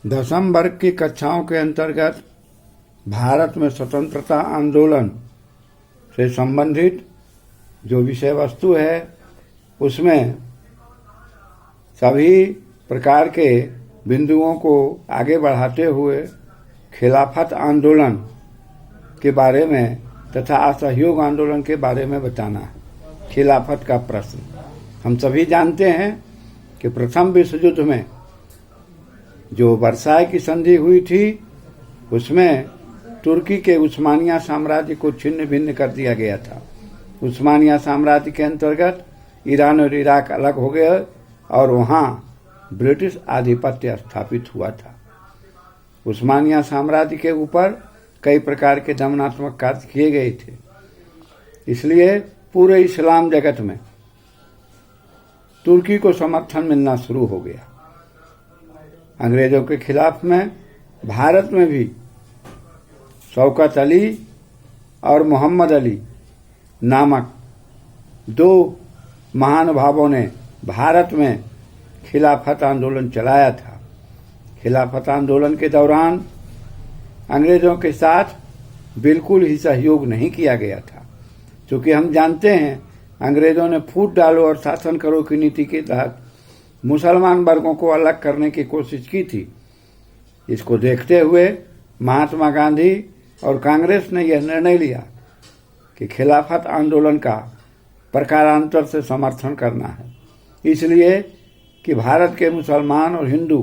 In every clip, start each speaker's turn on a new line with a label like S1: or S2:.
S1: दसम वर्ग की कक्षाओं के अंतर्गत भारत में स्वतंत्रता आंदोलन से संबंधित जो विषय वस्तु है उसमें सभी प्रकार के बिंदुओं को आगे बढ़ाते हुए खिलाफत आंदोलन के बारे में तथा असहयोग आंदोलन के बारे में बताना है। खिलाफत का प्रश्न हम सभी जानते हैं कि प्रथम विश्व युद्ध में जो वर्साय की संधि हुई थी उसमें तुर्की के उस्मानिया साम्राज्य को छिन्न भिन्न कर दिया गया था। उस्मानिया साम्राज्य के अंतर्गत ईरान और इराक अलग हो गए और वहाँ ब्रिटिश आधिपत्य स्थापित हुआ था। उस्मानिया साम्राज्य के ऊपर कई प्रकार के दमनात्मक कार्य किए गए थे, इसलिए पूरे इस्लाम जगत में तुर्की को समर्थन मिलना शुरू हो गया। अंग्रेजों के खिलाफ में भारत में भी शौकत अली और मोहम्मद अली नामक दो महानुभावों ने भारत में खिलाफत आंदोलन चलाया था। खिलाफत आंदोलन के दौरान अंग्रेजों के साथ बिल्कुल ही सहयोग नहीं किया गया था, क्योंकि हम जानते हैं अंग्रेजों ने फूट डालो और शासन करो की नीति के तहत मुसलमान वर्गों को अलग करने की कोशिश की थी। इसको देखते हुए महात्मा गांधी और कांग्रेस ने यह निर्णय लिया कि खिलाफत आंदोलन का प्रकारांतर से समर्थन करना है, इसलिए कि भारत के मुसलमान और हिंदू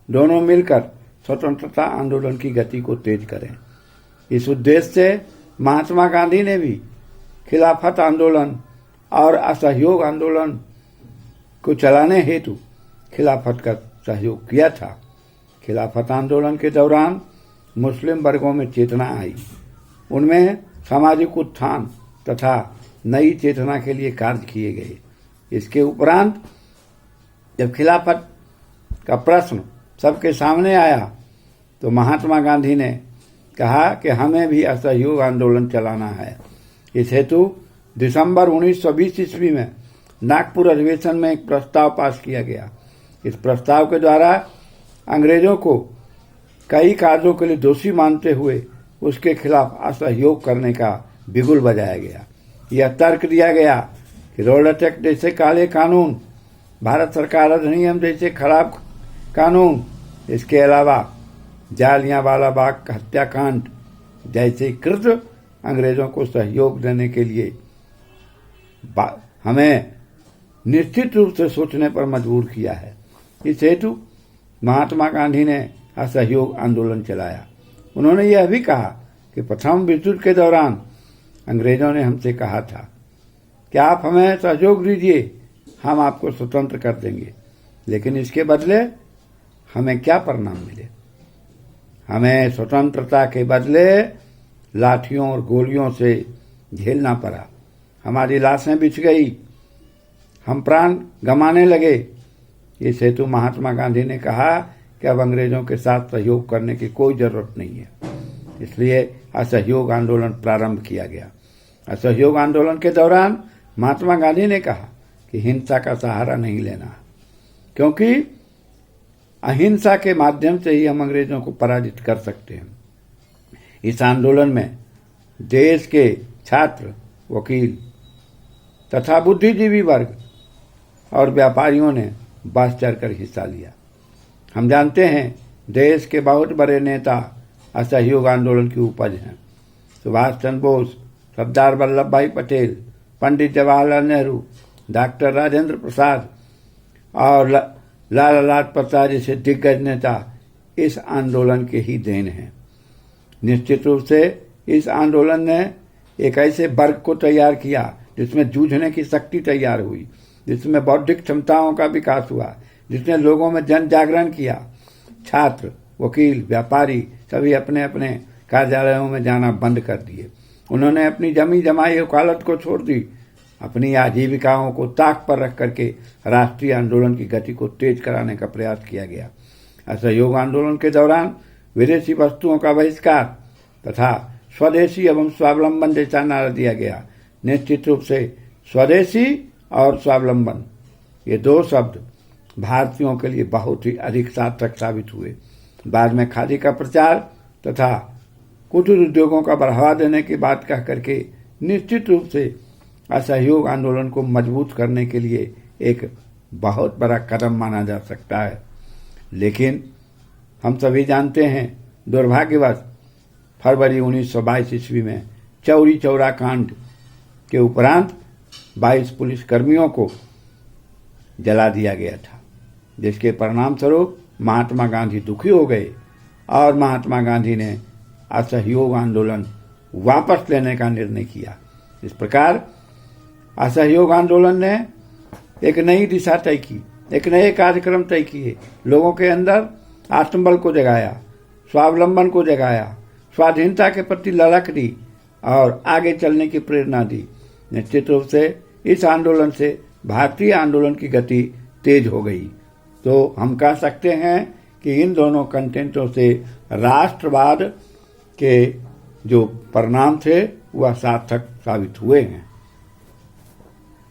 S1: दोनों मिलकर स्वतंत्रता आंदोलन की गति को तेज करें। इस उद्देश्य से महात्मा गांधी ने भी खिलाफत आंदोलन और असहयोग आंदोलन को चलाने हेतु खिलाफत का सहयोग किया था। खिलाफत आंदोलन के दौरान मुस्लिम वर्गों में चेतना आई, उनमें सामाजिक उत्थान तथा नई चेतना के लिए कार्य किए गए। इसके उपरांत जब खिलाफत का प्रश्न सबके सामने आया तो महात्मा गांधी ने कहा कि हमें भी असहयोग आंदोलन चलाना है। इस हेतु दिसंबर 1920 ईस्वी में नागपुर अधिवेशन में एक प्रस्ताव पास किया गया। इस प्रस्ताव के द्वारा अंग्रेजों को कई कार्यों के लिए दोषी मानते हुए उसके खिलाफ असहयोग करने का बिगुल बजाया गया। यह तर्क दिया गया कि रॉलेट एक्ट जैसे काले कानून, भारत सरकार अधिनियम जैसे खराब कानून, इसके अलावा जालियांवाला बाग हत्याकांड जैसे कृत्य अंग्रेजों को सहयोग देने के लिए हमें निश्चित रूप से सोचने पर मजबूर किया है। इस हेतु महात्मा गांधी ने असहयोग आंदोलन चलाया। उन्होंने यह भी कहा कि प्रथम विश्व युद्ध के दौरान अंग्रेजों ने हमसे कहा था कि आप हमें सहयोग दीजिए, हम आपको स्वतंत्र कर देंगे, लेकिन इसके बदले हमें क्या परिणाम मिले? हमें स्वतंत्रता के बदले लाठियों और गोलियों से झेलना पड़ा। हमारी लाशें बिछ गई, हम प्राण गंवाने लगे। इस हेतु महात्मा गांधी ने कहा कि अब अंग्रेजों के साथ सहयोग करने की कोई जरूरत नहीं है, इसलिए असहयोग आंदोलन प्रारंभ किया गया। असहयोग आंदोलन के दौरान महात्मा गांधी ने कहा कि हिंसा का सहारा नहीं लेना, क्योंकि अहिंसा के माध्यम से ही हम अंग्रेजों को पराजित कर सकते हैं। इस आंदोलन में देश के छात्र, वकील तथा बुद्धिजीवी वर्ग और व्यापारियों ने बढ़ चढ़कर हिस्सा लिया। हम जानते हैं देश के बहुत बड़े नेता असहयोग आंदोलन की उपज हैं। सुभाष चंद्र बोस, सरदार वल्लभ भाई पटेल, पंडित जवाहरलाल नेहरू, डॉक्टर राजेंद्र प्रसाद और लाला लाजपत राय जैसे दिग्गज नेता इस आंदोलन के ही देन हैं। निश्चित रूप से इस आंदोलन ने एक ऐसे वर्ग को तैयार किया जिसमें जूझने की शक्ति तैयार हुई, जिसमें बौद्धिक क्षमताओं का विकास हुआ, जिसने लोगों में जन जागरण किया। छात्र, वकील, व्यापारी सभी अपने अपने कार्यालयों में जाना बंद कर दिए। उन्होंने अपनी जमी जमाई वकालत को छोड़ दी। अपनी आजीविकाओं को ताक पर रख करके राष्ट्रीय आंदोलन की गति को तेज कराने का प्रयास किया गया। असहयोग आंदोलन के दौरान विदेशी वस्तुओं का बहिष्कार तथा स्वदेशी एवं स्वावलंबन जैसा नारा दिया गया। निश्चित रूप से स्वदेशी और स्वावलंबन ये दो शब्द भारतीयों के लिए बहुत ही अधिक सार्थक साबित हुए। बाद में खादी का प्रचार तथा कुटीर उद्योगों का बढ़ावा देने की बात कह करके निश्चित रूप से असहयोग आंदोलन को मजबूत करने के लिए एक बहुत बड़ा कदम माना जा सकता है। लेकिन हम सभी जानते हैं, दुर्भाग्यवश फरवरी 1922 ईस्वी में चौरी चौरा कांड के उपरांत 22 पुलिसकर्मियों को जला दिया गया था, जिसके परिणाम स्वरूप महात्मा गांधी दुखी हो गए और महात्मा गांधी ने असहयोग आंदोलन वापस लेने का निर्णय किया। इस प्रकार असहयोग आंदोलन ने एक नई दिशा तय की, एक नए कार्यक्रम तय किए, लोगों के अंदर आत्मबल को जगाया, स्वावलंबन को जगाया, स्वाधीनता के प्रति ललक दी और आगे चलने की प्रेरणा दी। निश्चित रूप से इस आंदोलन से भारतीय आंदोलन की गति तेज हो गई। तो हम कह सकते हैं कि इन दोनों कंटेंटों से राष्ट्रवाद के जो परिणाम थे वह सार्थक साबित हुए हैं।